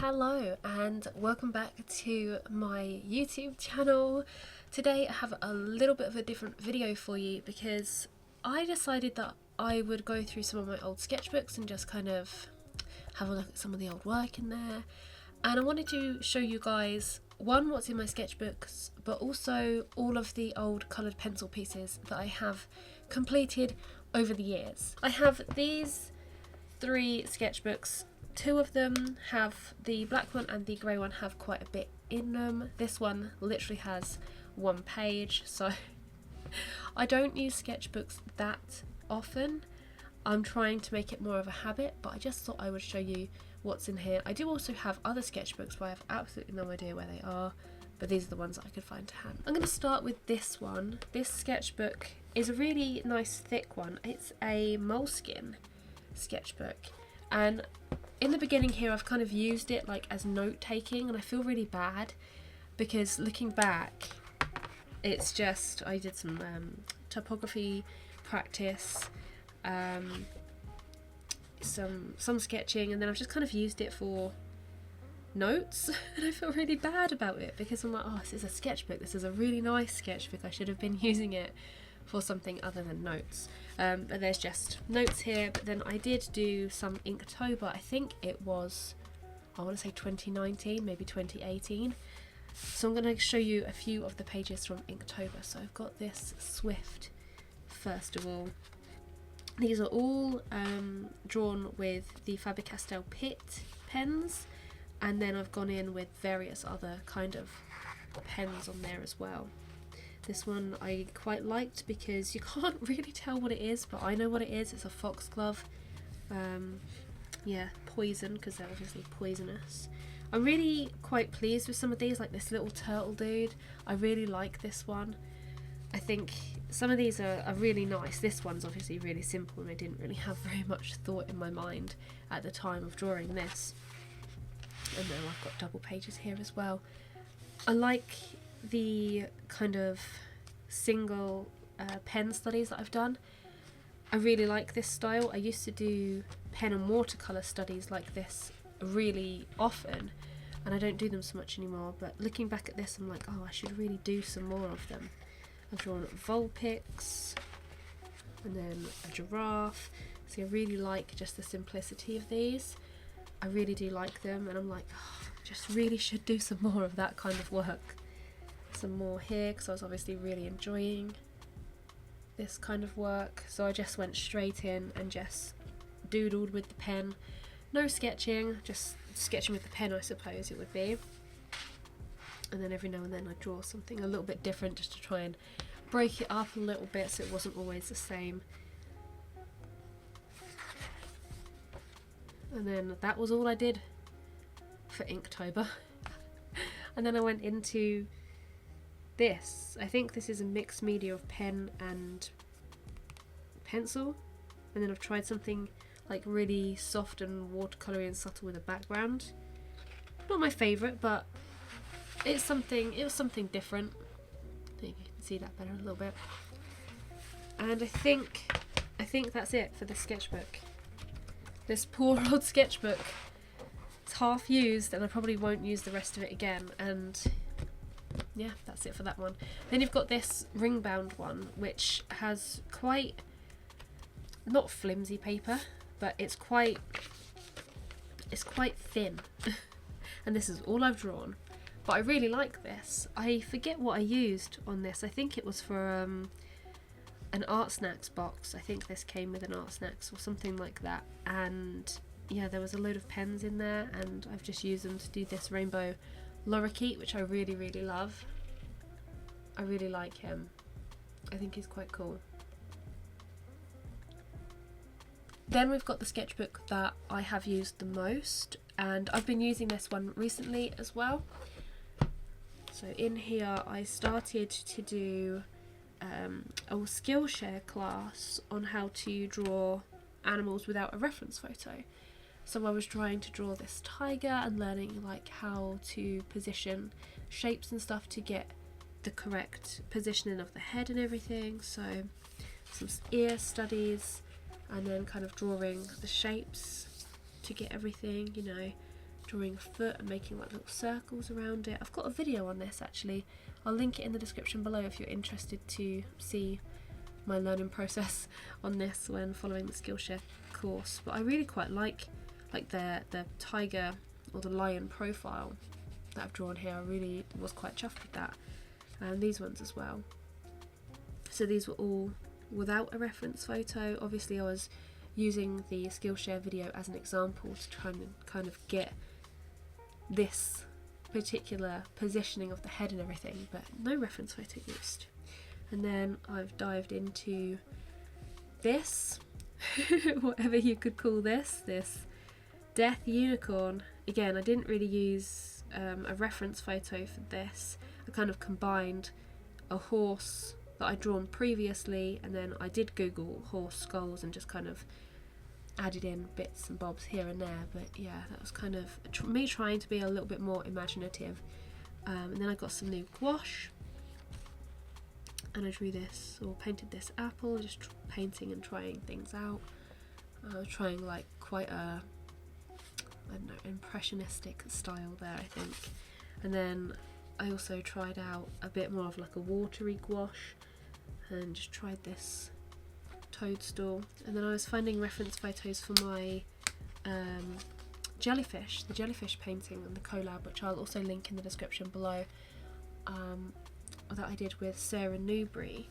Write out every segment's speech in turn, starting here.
Hello and welcome back to my YouTube channel. Today I have a little bit of a different video for you because I decided that I would go through some of my old sketchbooks and just kind of have a look at some of the old work in there. And I wanted to show you guys, one, what's in my sketchbooks, but also all of the old coloured pencil pieces that I have completed over the years. I have these 3 sketchbooks. 2 of them have, the black one and the grey one, have quite a bit in them. This one literally has 1 page, so I don't use sketchbooks that often. I'm trying to make it more of a habit, but I just thought I would show you what's in here. I do also have other sketchbooks, but I have absolutely no idea where they are, but these are the ones that I could find to hand. I'm going to start with this one. This sketchbook is a really nice thick one. It's a moleskin sketchbook, and in the beginning here I've kind of used it like as note taking, and I feel really bad because looking back it's just, I did some typography practice, some sketching, and then I've just kind of used it for notes and I feel really bad about it because I'm like, oh, this is a sketchbook, this is a really nice sketchbook, I should have been using it for something other than notes. But there's just notes here, but then I did do some Inktober. I think it was, I want to say 2019, maybe 2018. So I'm going to show you a few of the pages from Inktober. So I've got this Swift first of all. These are all drawn with the Faber-Castell Pitt pens, and then I've gone in with various other kind of pens on there as well. This one I quite liked because you can't really tell what it is, but I know what it is. It's a foxglove. Yeah, poison, because they're obviously poisonous. I'm really quite pleased with some of these, like this little turtle dude. I really like this one. I think some of these are really nice. This one's obviously really simple and I didn't really have very much thought in my mind at the time of drawing this. And then I've got double pages here as well. I like the kind of single pen studies that I've done. I really like this style. I used to do pen and watercolour studies like this really often, and I don't do them so much anymore, but looking back at this I'm like, oh, I should really do some more of them. I've drawn Vulpix and then a giraffe. So I really like just the simplicity of these. I really do like them, and I'm like, oh, I just really should do some more of that kind of work. Some more here because I was obviously really enjoying this kind of work, so I just went straight in and just doodled with the pen. No sketching, just sketching with the pen, I suppose it would be. And then every now and then I draw something a little bit different just to try and break it up a little bit so it wasn't always the same. And then that was all I did for Inktober. And then I went into this. I think this is a mixed media of pen and pencil, and then I've tried something like really soft and watercolory and subtle with a background. Not my favourite, but it was something different. I think you can see that better a little bit. And I think that's it for this sketchbook. This poor old sketchbook. It's half used and I probably won't use the rest of it again, and yeah, that's it for that one. Then you've got this ring bound one, which has quite, not flimsy paper, but it's quite thin. And this is all I've drawn, but I really like this. I forget what I used on this. I think it was for an Art Snacks box. I think this came with an Art Snacks or something like that, and yeah, there was a load of pens in there, and I've just used them to do this rainbow Lorikeet, which I really love. I really like him. I think he's quite cool. Then we've got the sketchbook that I have used the most, and I've been using this one recently as well. So in here I started to do a Skillshare class on how to draw animals without a reference photo. So I was trying to draw this tiger and learning like how to position shapes and stuff to get the correct positioning of the head and everything. So some ear studies, and then kind of drawing the shapes to get everything, you know, drawing a foot and making like little circles around it. I've got a video on this actually. I'll link it in the description below if you're interested to see my learning process on this when following the Skillshare course. But I really quite like the tiger or the lion profile that I've drawn here. I really was quite chuffed with that, and these ones as well. So these were all without a reference photo. Obviously I was using the Skillshare video as an example to try and kind of get this particular positioning of the head and everything, but no reference photo used. And then I've dived into this, whatever you could call this death unicorn. Again, I didn't really use a reference photo for this. I kind of combined a horse that I'd drawn previously, and then I did Google horse skulls and just kind of added in bits and bobs here and there. But yeah, that was kind of me trying to be a little bit more imaginative. And then I got some new gouache and I drew this, or painted this apple, just painting and trying things out. I was trying like quite a, I don't know, impressionistic style there, I think. And then I also tried out a bit more of like a watery gouache and just tried this toadstool. And then I was finding reference photos for my jellyfish, the jellyfish painting and the collab, which I'll also link in the description below, that I did with Sarah Newbury.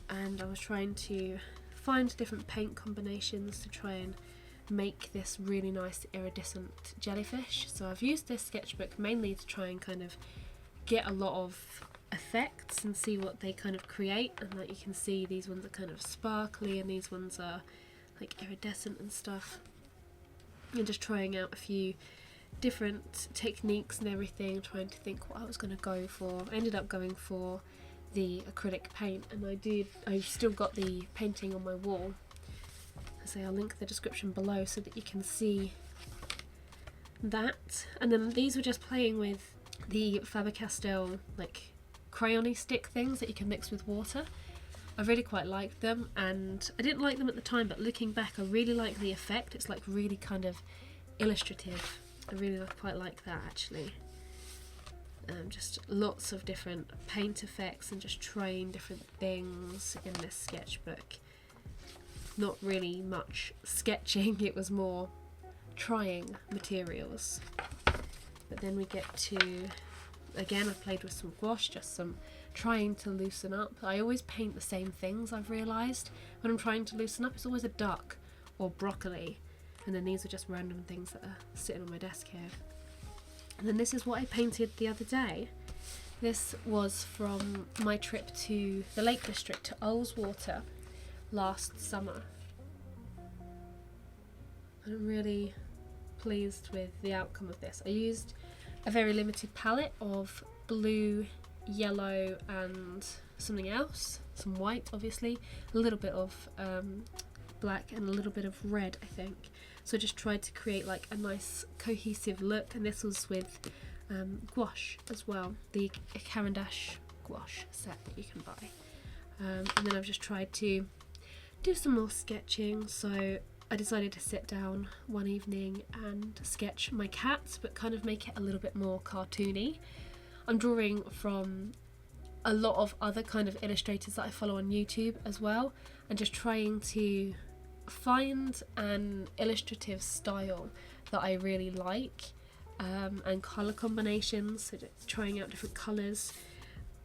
And I was trying to find different paint combinations to try and make this really nice iridescent jellyfish. So I've used this sketchbook mainly to try and kind of get a lot of effects and see what they kind of create. And like you can see, these ones are kind of sparkly and these ones are like iridescent and stuff, and just trying out a few different techniques and everything, trying to think what I was going to go for. I ended up going for the acrylic paint, and I've still got the painting on my wall. So I'll link the description below so that you can see that. And then these were just playing with the Faber-Castell like crayon-y stick things that you can mix with water. I really quite liked them, and I didn't like them at the time, but looking back I really like the effect. It's like really kind of illustrative. I really quite like that actually. Just lots of different paint effects and just trying different things in this sketchbook. Not really much sketching, it was more trying materials. But then we get to, again, I played with some gouache, just some trying to loosen up. I always paint the same things, I've realised. When I'm trying to loosen up, it's always a duck or broccoli. And then these are just random things that are sitting on my desk here. And then this is what I painted the other day. This was from my trip to the Lake District, to Ullswater, last summer. I'm really pleased with the outcome of this. I used a very limited palette of blue, yellow and something else, some white obviously, a little bit of black and a little bit of red I think. So I just tried to create like a nice cohesive look, and this was with gouache as well, the Caran d'Ache gouache set that you can buy. And then I've just tried to do some more sketching, so I decided to sit down one evening and sketch my cats, but kind of make it a little bit more cartoony. I'm drawing from a lot of other kind of illustrators that I follow on YouTube as well, and just trying to find an illustrative style that I really like, and colour combinations, so just trying out different colours,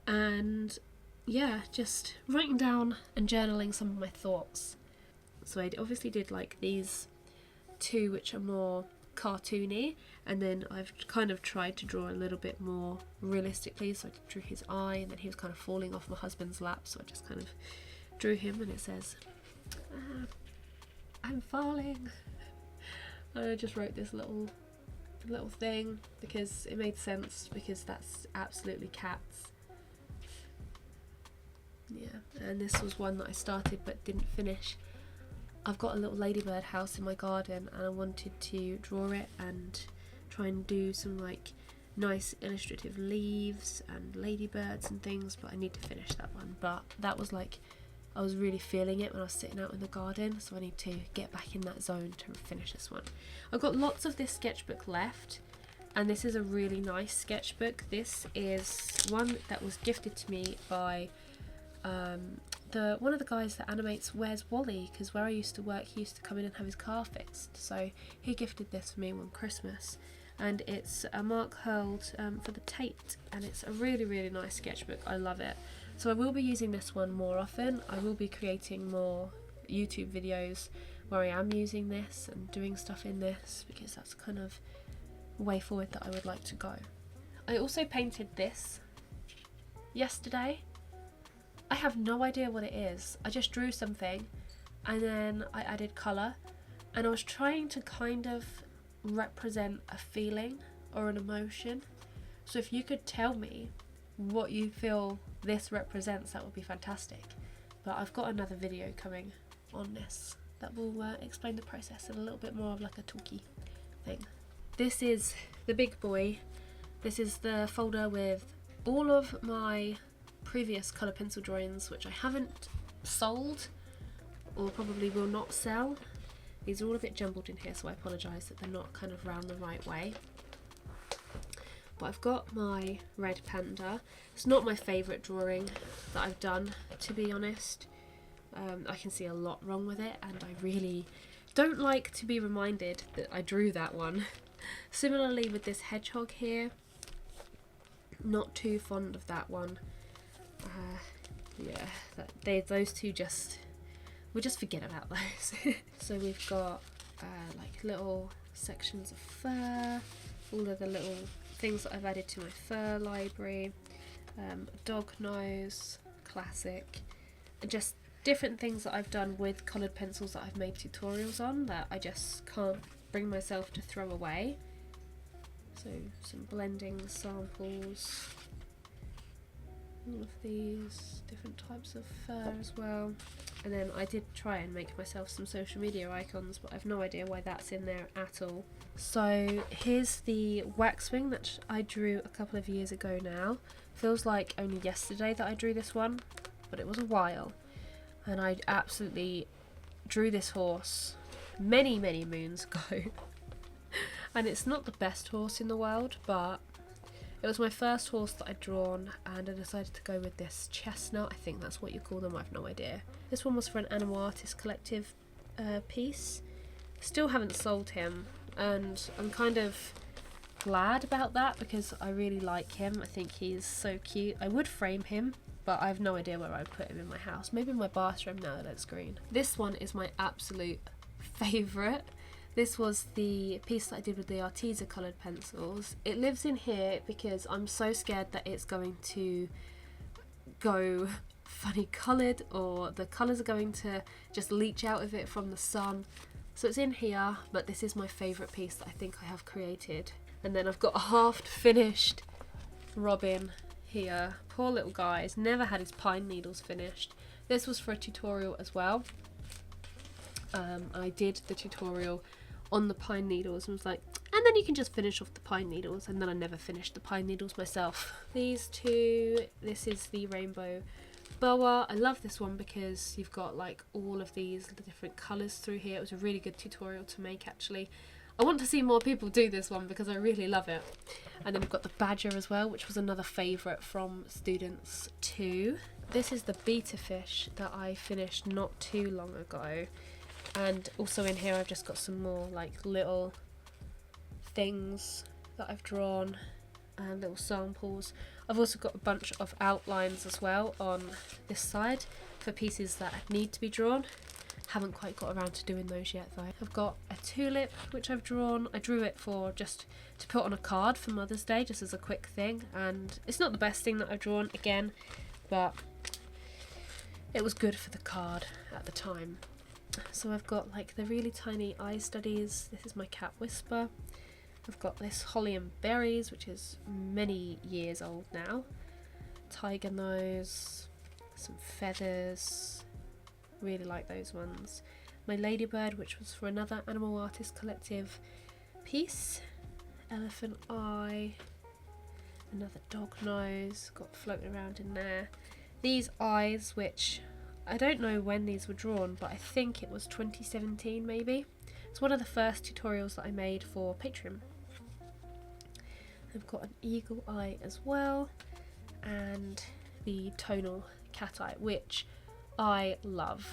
and yeah, just writing down and journaling some of my thoughts. So I obviously did like these two which are more cartoony, and then I've kind of tried to draw a little bit more realistically, so I drew his eye, and then he was kind of falling off my husband's lap, so I just kind of drew him, and it says, I'm falling. And I just wrote this little thing because it made sense, because that's absolutely cats. Yeah, and this was one that I started but didn't finish. I've got a little ladybird house in my garden, and I wanted to draw it and try and do some like nice illustrative leaves and ladybirds and things, but I need to finish that one. But that was like I was really feeling it when I was sitting out in the garden, so I need to get back in that zone to finish this one. I've got lots of this sketchbook left, and this is a really nice sketchbook. This is one that was gifted to me by one of the guys that animates Where's Wally, because where I used to work he used to come in and have his car fixed, so he gifted this for me one Christmas, and it's a mark hurled for the Tate, and it's a really, really nice sketchbook. I love it. So I will be using this one more often. I will be creating more YouTube videos where I am using this and doing stuff in this, because that's kind of a way forward that I would like to go. I also painted this yesterday. I have no idea what it is. I just drew something and then I added colour, and I was trying to kind of represent a feeling or an emotion. So if you could tell me what you feel this represents, that would be fantastic. But I've got another video coming on this that will explain the process in a little bit more of like a talky thing. This is the big boy. This is the folder with all of my previous colour pencil drawings, which I haven't sold or probably will not sell. These are all a bit jumbled in here, so I apologise that they're not kind of round the right way. But I've got my red panda. It's not my favourite drawing that I've done, to be honest. I can see a lot wrong with it, and I really don't like to be reminded that I drew that one. Similarly with this hedgehog here, not too fond of that one. Yeah, those two we'll just forget about those. So we've got like little sections of fur, all of the little things that I've added to my fur library, dog nose, classic, and just different things that I've done with coloured pencils that I've made tutorials on that I just can't bring myself to throw away. So some blending samples, all of these different types of fur as well. And then I did try and make myself some social media icons, but I've no idea why that's in there at all. So here's the waxwing that I drew a couple of years ago now. Feels like only yesterday that I drew this one, but it was a while. And I absolutely drew this horse many, many moons ago. And it's not the best horse in the world, but it was my first horse that I'd drawn, and I decided to go with this chestnut. I think that's what you call them, I've no idea. This one was for an Animal Artist Collective piece. Still haven't sold him, and I'm kind of glad about that because I really like him. I think he's so cute. I would frame him, but I have no idea where I'd put him in my house. Maybe in my bathroom now that it's green. This one is my absolute favourite. This was the piece that I did with the Arteza coloured pencils. It lives in here because I'm so scared that it's going to go funny coloured, or the colours are going to just leach out of it from the sun. So it's in here, but this is my favourite piece that I think I have created. And then I've got a half finished Robin here. Poor little guy, he's never had his pine needles finished. This was for a tutorial as well. I did the tutorial on the pine needles and was like, and then you can just finish off the pine needles, and then I never finished the pine needles myself. These two, this is the rainbow boa. I love this one because you've got like all of these different colours through here. It was a really good tutorial to make actually. I want to see more people do this one because I really love it. And then we've got the badger as well, which was another favourite from students too. This is the betta fish that I finished not too long ago. And also in here I've just got some more like little things that I've drawn and little samples. I've also got a bunch of outlines as well on this side for pieces that need to be drawn. Haven't quite got around to doing those yet though. I've got a tulip which I've drawn. I drew it for just to put on a card for Mother's Day, just as a quick thing, and it's not the best thing that I've drawn again, but it was good for the card at the time. So I've got like the really tiny eye studies. This is my cat Whisper. I've got this holly and berries, which is many years old now. Tiger nose, some feathers, really like those ones. My ladybird, which was for another Animal Artist Collective piece. Elephant eye, another dog nose, got floating around in there. These eyes, which I don't know when these were drawn, but I think it was 2017 maybe. It's one of the first tutorials that I made for Patreon. I've got an eagle eye as well, and the tonal cat eye, which I love.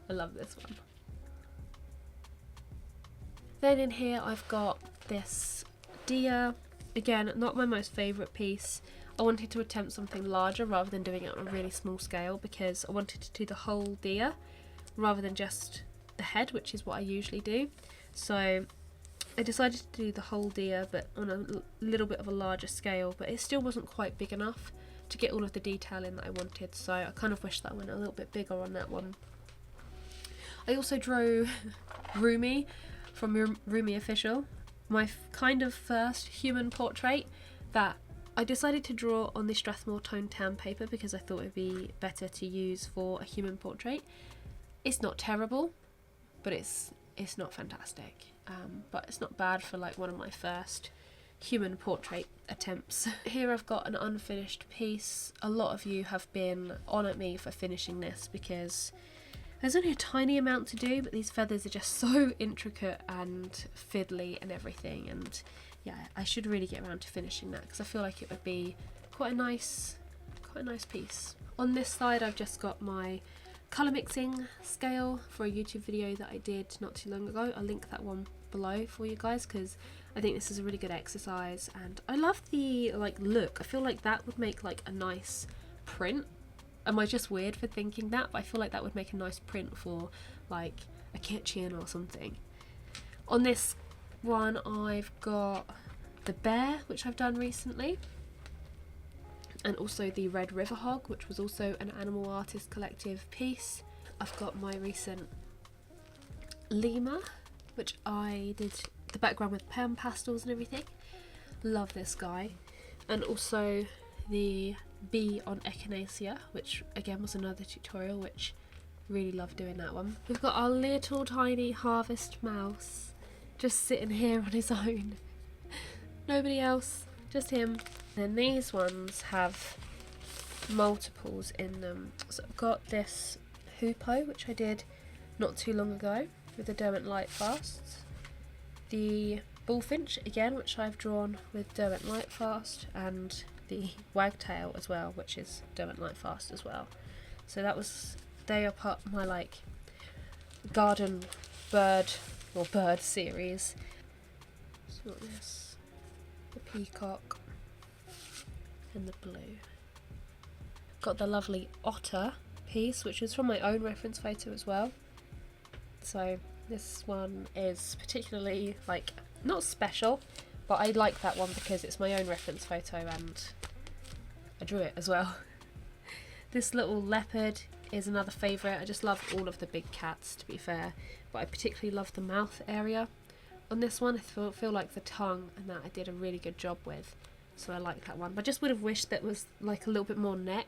I love this one. Then in here I've got this deer. Again, not my most favourite piece. I wanted to attempt something larger rather than doing it on a really small scale, because I wanted to do the whole deer rather than just the head, which is what I usually do. So I decided to do the whole deer, but on a little bit of a larger scale, but it still wasn't quite big enough to get all of the detail in that I wanted, so I kind of wish that I went a little bit bigger on that one. I also drew Rumi from Rumi Official, my kind of first human portrait that I decided to draw on the Strathmore toned tan paper because I thought it would be better to use for a human portrait. It's not terrible, but it's not fantastic. But it's not bad for like one of my first human portrait attempts. Here I've got an unfinished piece. A lot of you have been on at me for finishing this because there's only a tiny amount to do, but these feathers are just so intricate and fiddly and everything, and yeah, I should really get around to finishing that because I feel like it would be quite a nice piece. On this side I've just got my colour mixing scale for a YouTube video that I did not too long ago. I'll link that one below for you guys because I think this is a really good exercise, and I love the like look. I feel like that would make like a nice print. Am I just weird for thinking that? But I feel like that would make a nice print for like a kitchen or something. On this one I've got the bear, which I've done recently, and also the red river hog, which was also an Animal Artist Collective piece. I've got my recent lemur, which I did the background with pen pastels and everything. Love this guy. And also the bee on echinacea, which again was another tutorial, which really loved doing that one. We've got our little tiny harvest mouse just sitting here on his own. Nobody else, just him. Then these ones have multiples in them. So I've got this hoopoe, which I did not too long ago with the Derwent Lightfast. The bullfinch again, which I've drawn with Derwent Lightfast, and the wagtail as well, which is Derwent Lightfast as well. So they are part of my like garden bird series. So got this, the peacock and the blue. Got the lovely otter piece, which is from my own reference photo as well. So this one is particularly like not special, but I like that one because it's my own reference photo and I drew it as well. This little leopard is another favourite. I just love all of the big cats, to be fair, but I particularly love the mouth area. On this one I feel like the tongue and that I did a really good job with, so I like that one. But I just would have wished that was like a little bit more neck,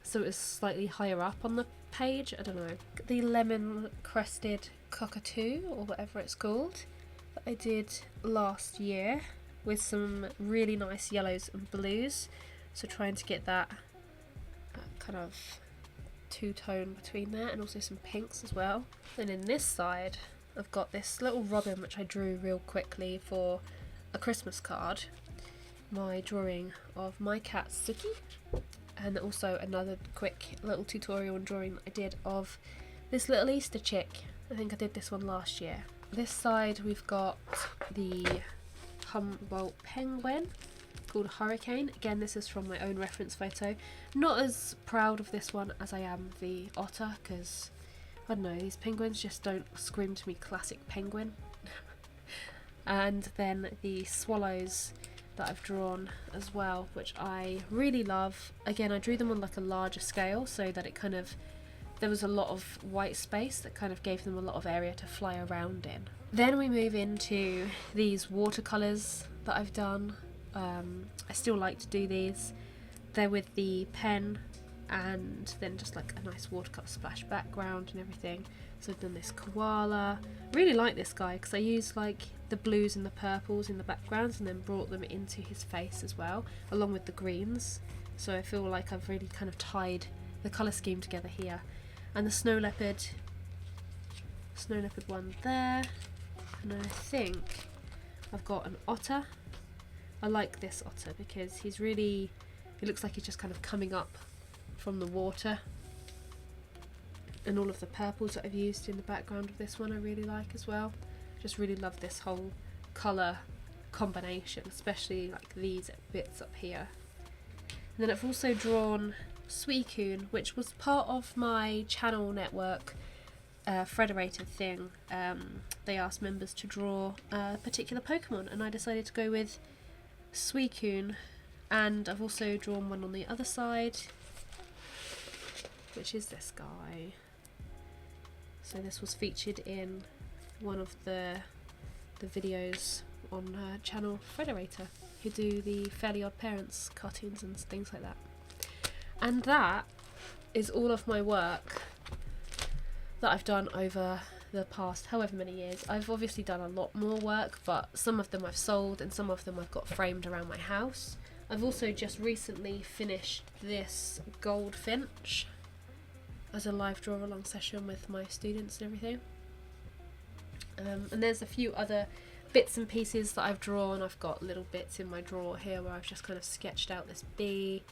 so it was slightly higher up on the page. I don't know. The lemon crested cockatoo, or whatever it's called, that I did last year with some really nice yellows and blues, so trying to get that kind of two-tone between there, and also some pinks as well. Then in this side I've got this little robin which I drew real quickly for a Christmas card, my drawing of my cat Suki, and also another quick little tutorial and drawing that I did of this little Easter chick. I think I did this one last year. This side we've got the Humboldt penguin called Hurricane. Again, this is from my own reference photo. Not as proud of this one as I am the otter, because I don't know, these penguins just don't scream to me classic penguin. And then the swallows that I've drawn as well, which I really love. Again, I drew them on like a larger scale so that it kind of, there was a lot of white space that kind of gave them a lot of area to fly around in. Then we move into these watercolors that I've done. I still like to do these. They're with the pen and then just like a nice watercolor splash background and everything. So I've done this koala. Really like this guy because I used like the blues and the purples in the backgrounds and then brought them into his face as well, along with the greens. So I feel like I've really kind of tied the colour scheme together here. and the snow leopard one there, and I think I've got an otter. I like this otter because he's really, it looks like he's just kind of coming up from the water, and all of the purples that I've used in the background of this one I really like as well. Just really love this whole colour combination, especially like these bits up here. And then I've also drawn Suicune, which was part of my channel network federated thing. They asked members to draw a particular Pokemon, and I decided to go with Suicune. And I've also drawn one on the other side, which is this guy. So this was featured in one of the videos on channel Federator, who do the Fairly Odd Parents cartoons and things like that. And that is all of my work that I've done over the past however many years. I've obviously done a lot more work, but some of them I've sold and some of them I've got framed around my house. I've also just recently finished this goldfinch as a live draw along session with my students and everything. And there's a few other bits and pieces that I've drawn. I've got little bits in my drawer here where I've just kind of sketched out this bee,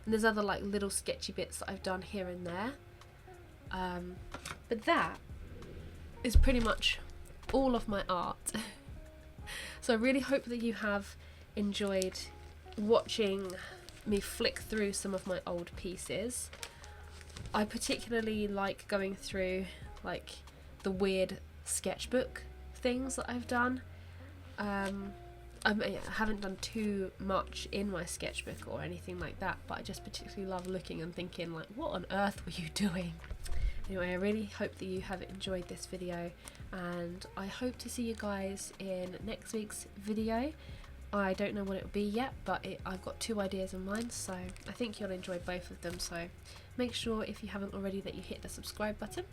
and there's other like little sketchy bits that I've done here and there. But that is pretty much all of my art. So I really hope that you have enjoyed watching me flick through some of my old pieces. I particularly like going through like the weird sketchbook things that I've done. I haven't done too much in my sketchbook or anything like that, but I just particularly love looking and thinking like, what on earth were you doing? Anyway, I really hope that you have enjoyed this video, and I hope to see you guys in next week's video. I don't know what it will be yet, but I've got 2 ideas in mind, so I think you'll enjoy both of them. So make sure, if you haven't already, that you hit the subscribe button.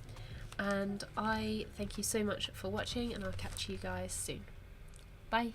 And I thank you so much for watching, and I'll catch you guys soon. Bye!